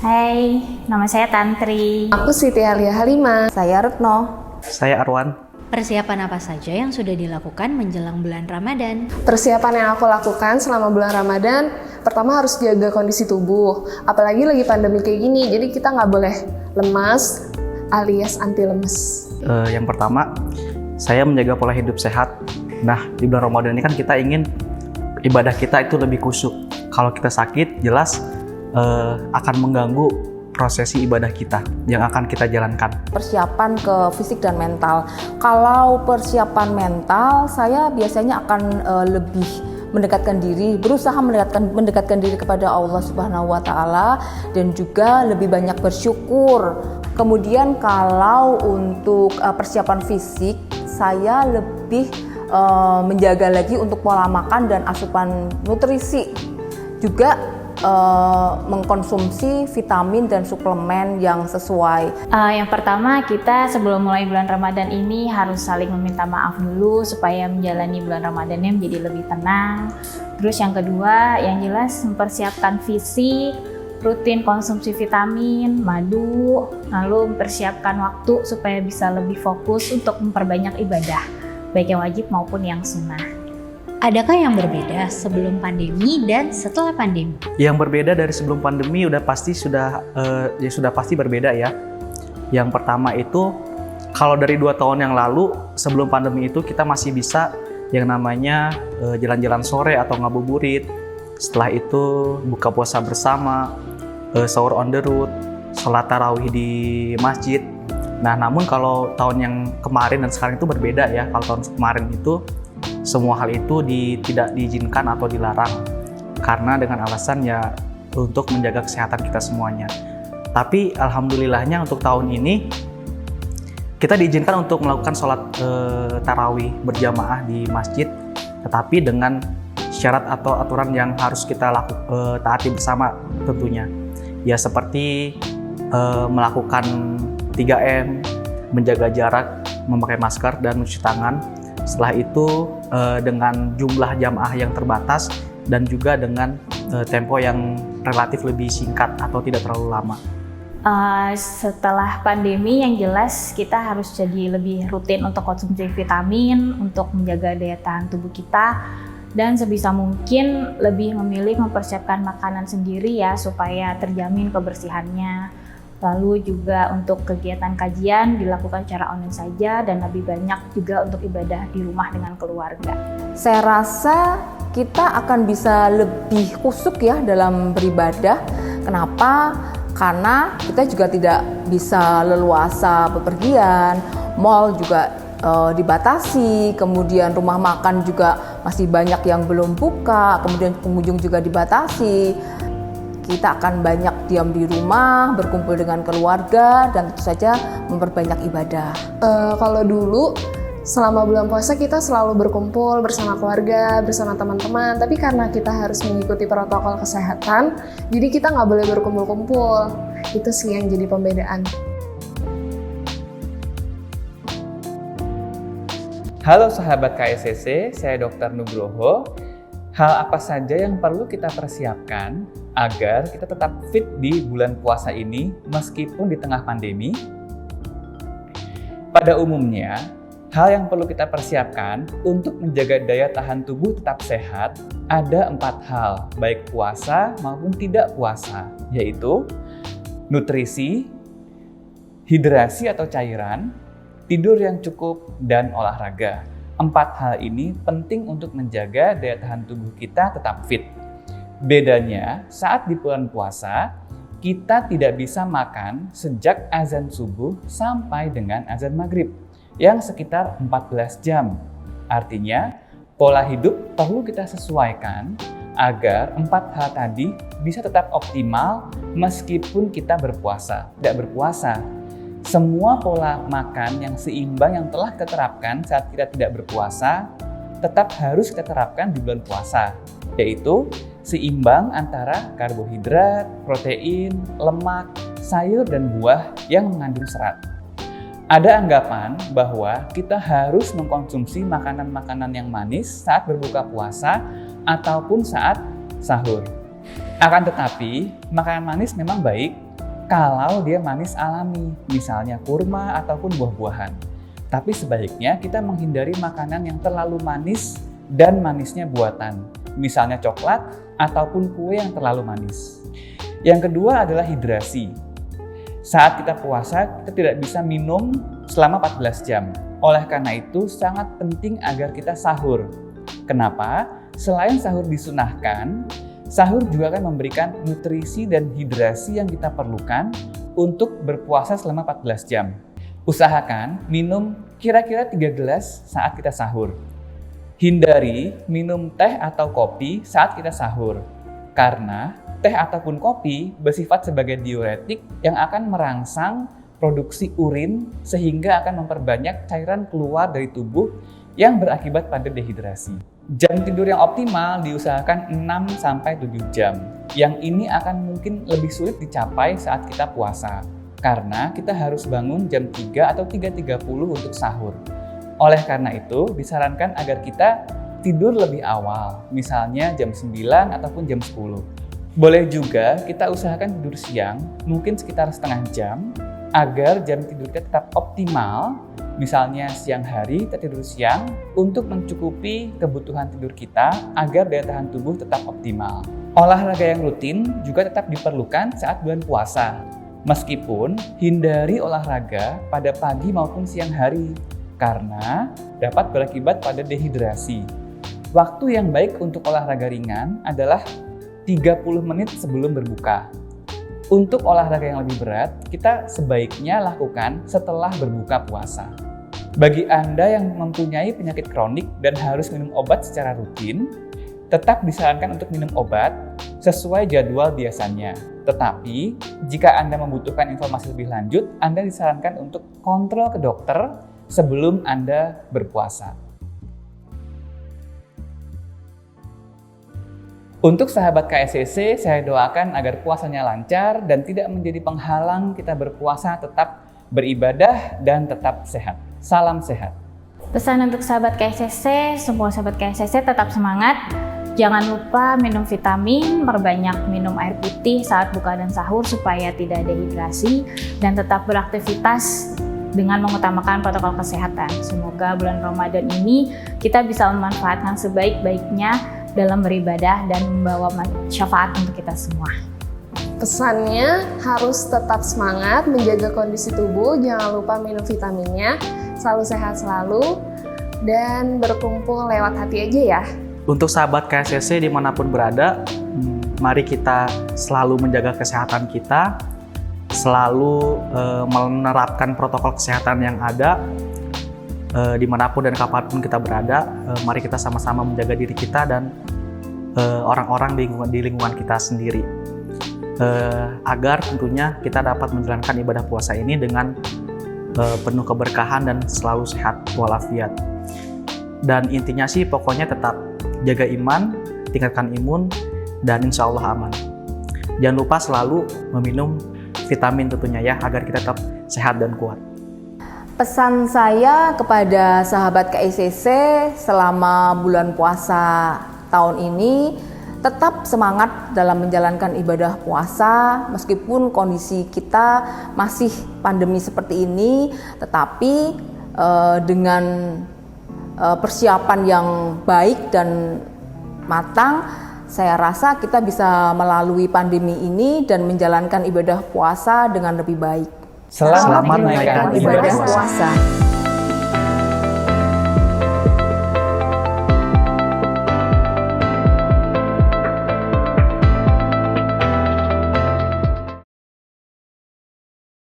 Hai, nama saya Tantri. Aku Siti Alia Halima. Saya Retno. Saya Arwan. Persiapan apa saja yang sudah dilakukan menjelang bulan Ramadan? Persiapan yang aku lakukan selama bulan Ramadan, pertama harus jaga kondisi tubuh. Apalagi lagi pandemi kayak gini, jadi kita nggak boleh lemas alias anti lemes. Yang pertama, saya menjaga pola hidup sehat. Nah, di bulan Ramadan ini kan kita ingin ibadah kita itu lebih khusyuk. Kalau kita sakit, jelas akan mengganggu prosesi ibadah kita yang akan kita jalankan. Persiapan ke fisik dan mental. Kalau persiapan mental, saya biasanya akan lebih mendekatkan diri, berusaha mendekatkan diri kepada Allah Subhanahu wa Ta'ala, dan juga lebih banyak bersyukur. Kemudian kalau untuk persiapan fisik, saya lebih menjaga lagi untuk pola makan dan asupan nutrisi. Juga mengkonsumsi vitamin dan suplemen yang sesuai. Yang pertama, kita sebelum mulai bulan Ramadan ini harus saling meminta maaf dulu supaya menjalani bulan Ramadannya menjadi lebih tenang. Terus yang kedua, yang jelas mempersiapkan fisik, rutin konsumsi vitamin, madu, lalu mempersiapkan waktu supaya bisa lebih fokus untuk memperbanyak ibadah, baik yang wajib maupun yang sunnah. Adakah yang berbeda sebelum pandemi dan setelah pandemi? Yang berbeda dari sebelum pandemi sudah pasti berbeda ya. Yang pertama itu, kalau dari 2 tahun yang lalu sebelum pandemi itu kita masih bisa yang namanya jalan-jalan sore atau ngabuburit. Setelah itu buka puasa bersama, sahur on the road, sholat tarawih di masjid. Nah, namun kalau tahun yang kemarin dan sekarang itu berbeda ya. Kalau tahun kemarin itu semua hal itu tidak diizinkan atau dilarang karena dengan alasan ya untuk menjaga kesehatan kita semuanya. Tapi alhamdulillahnya untuk tahun ini kita diizinkan untuk melakukan sholat tarawih berjamaah di masjid, tetapi dengan syarat atau aturan yang harus kita taati bersama tentunya. Ya seperti melakukan 3M, menjaga jarak, memakai masker dan mencuci tangan. Setelah itu dengan jumlah jamaah yang terbatas dan juga dengan tempo yang relatif lebih singkat atau tidak terlalu lama. Setelah pandemi yang jelas kita harus jadi lebih rutin untuk konsumsi vitamin, untuk menjaga daya tahan tubuh kita, dan sebisa mungkin lebih memilih mempersiapkan makanan sendiri ya supaya terjamin kebersihannya. Lalu juga untuk kegiatan kajian dilakukan secara online saja dan lebih banyak juga untuk ibadah di rumah dengan keluarga. Saya rasa kita akan bisa lebih khusyuk ya dalam beribadah. Kenapa? Karena kita juga tidak bisa leluasa bepergian, mall juga dibatasi, kemudian rumah makan juga masih banyak yang belum buka, kemudian pengunjung juga dibatasi. Kita akan banyak diam di rumah, berkumpul dengan keluarga, dan tentu saja memperbanyak ibadah. Kalau dulu selama bulan puasa kita selalu berkumpul bersama keluarga, bersama teman-teman. Tapi karena kita harus mengikuti protokol kesehatan, jadi kita nggak boleh berkumpul-kumpul. Itu sih yang jadi pembedaan. Halo sahabat KSCC, saya Dr. Nugroho. Hal apa saja yang perlu kita persiapkan agar kita tetap fit di bulan puasa ini meskipun di tengah pandemi? Pada umumnya, hal yang perlu kita persiapkan untuk menjaga daya tahan tubuh tetap sehat ada 4 hal, baik puasa maupun tidak puasa, yaitu nutrisi, hidrasi atau cairan, tidur yang cukup, dan olahraga. 4 hal ini penting untuk menjaga daya tahan tubuh kita tetap fit. Bedanya, saat di bulan puasa, kita tidak bisa makan sejak azan subuh sampai dengan azan maghrib, yang sekitar 14 jam. Artinya, pola hidup perlu kita sesuaikan agar 4 hal tadi bisa tetap optimal meskipun kita berpuasa. Tidak berpuasa, semua pola makan yang seimbang yang telah kita terapkan saat kita tidak berpuasa tetap harus kita terapkan di bulan puasa, yaitu seimbang antara karbohidrat, protein, lemak, sayur, dan buah yang mengandung serat. Ada anggapan bahwa kita harus mengkonsumsi makanan-makanan yang manis saat berbuka puasa ataupun saat sahur. Akan tetapi, makanan manis memang baik, kalau dia manis alami, misalnya kurma ataupun buah-buahan. Tapi sebaiknya kita menghindari makanan yang terlalu manis dan manisnya buatan, misalnya coklat ataupun kue yang terlalu manis. Yang kedua adalah hidrasi. Saat kita puasa, kita tidak bisa minum selama 14 jam. Oleh karena itu, sangat penting agar kita sahur. Kenapa? Selain sahur disunahkan, sahur juga akan memberikan nutrisi dan hidrasi yang kita perlukan untuk berpuasa selama 14 jam. Usahakan minum kira-kira 3 gelas saat kita sahur. Hindari minum teh atau kopi saat kita sahur, karena teh ataupun kopi bersifat sebagai diuretik yang akan merangsang produksi urin sehingga akan memperbanyak cairan keluar dari tubuh yang berakibat pada dehidrasi. Jam tidur yang optimal diusahakan 6-7 jam. Yang ini akan mungkin lebih sulit dicapai saat kita puasa, karena kita harus bangun jam 3 atau 3.30 untuk sahur. Oleh karena itu, disarankan agar kita tidur lebih awal, misalnya jam 9 ataupun jam 10. Boleh juga kita usahakan tidur siang, mungkin sekitar setengah jam, agar jam tidur kita tetap optimal. Misalnya siang hari kita tidur siang untuk mencukupi kebutuhan tidur kita agar daya tahan tubuh tetap optimal. Olahraga yang rutin juga tetap diperlukan saat bulan puasa. Meskipun hindari olahraga pada pagi maupun siang hari karena dapat berakibat pada dehidrasi. Waktu yang baik untuk olahraga ringan adalah 30 menit sebelum berbuka. Untuk olahraga yang lebih berat, kita sebaiknya lakukan setelah berbuka puasa. Bagi Anda yang mempunyai penyakit kronik dan harus minum obat secara rutin, tetap disarankan untuk minum obat sesuai jadwal biasanya. Tetapi, jika Anda membutuhkan informasi lebih lanjut, Anda disarankan untuk kontrol ke dokter sebelum Anda berpuasa. Untuk sahabat KSCC, saya doakan agar puasanya lancar dan tidak menjadi penghalang kita berpuasa, tetap beribadah dan tetap sehat. Salam sehat. Pesan untuk sahabat KSCC, semua sahabat KSCC tetap semangat. Jangan lupa minum vitamin, perbanyak minum air putih saat buka dan sahur supaya tidak dehidrasi, dan tetap beraktivitas dengan mengutamakan protokol kesehatan. Semoga bulan Ramadan ini kita bisa memanfaatkan sebaik-baiknya dalam beribadah dan membawa syafaat untuk kita semua. Pesannya harus tetap semangat, menjaga kondisi tubuh, jangan lupa minum vitaminnya, selalu sehat selalu, dan berkumpul lewat hati aja ya. Untuk sahabat KSCC dimanapun berada, mari kita selalu menjaga kesehatan kita, selalu menerapkan protokol kesehatan yang ada, dimanapun dan kapanpun kita berada. Mari kita sama-sama menjaga diri kita dan orang-orang di lingkungan kita sendiri, agar tentunya kita dapat menjalankan ibadah puasa ini dengan penuh keberkahan dan selalu sehat walafiat. Dan intinya sih pokoknya tetap jaga iman, tingkatkan imun, dan insya Allah aman. Jangan lupa selalu meminum vitamin tentunya ya, agar kita tetap sehat dan kuat. Pesan saya kepada sahabat KSCC selama bulan puasa tahun ini, tetap semangat dalam menjalankan ibadah puasa meskipun kondisi kita masih pandemi seperti ini, tetapi dengan persiapan yang baik dan matang, saya rasa kita bisa melalui pandemi ini dan menjalankan ibadah puasa dengan lebih baik. Selamat menaikkan ibadah ibadah puasa. puasa.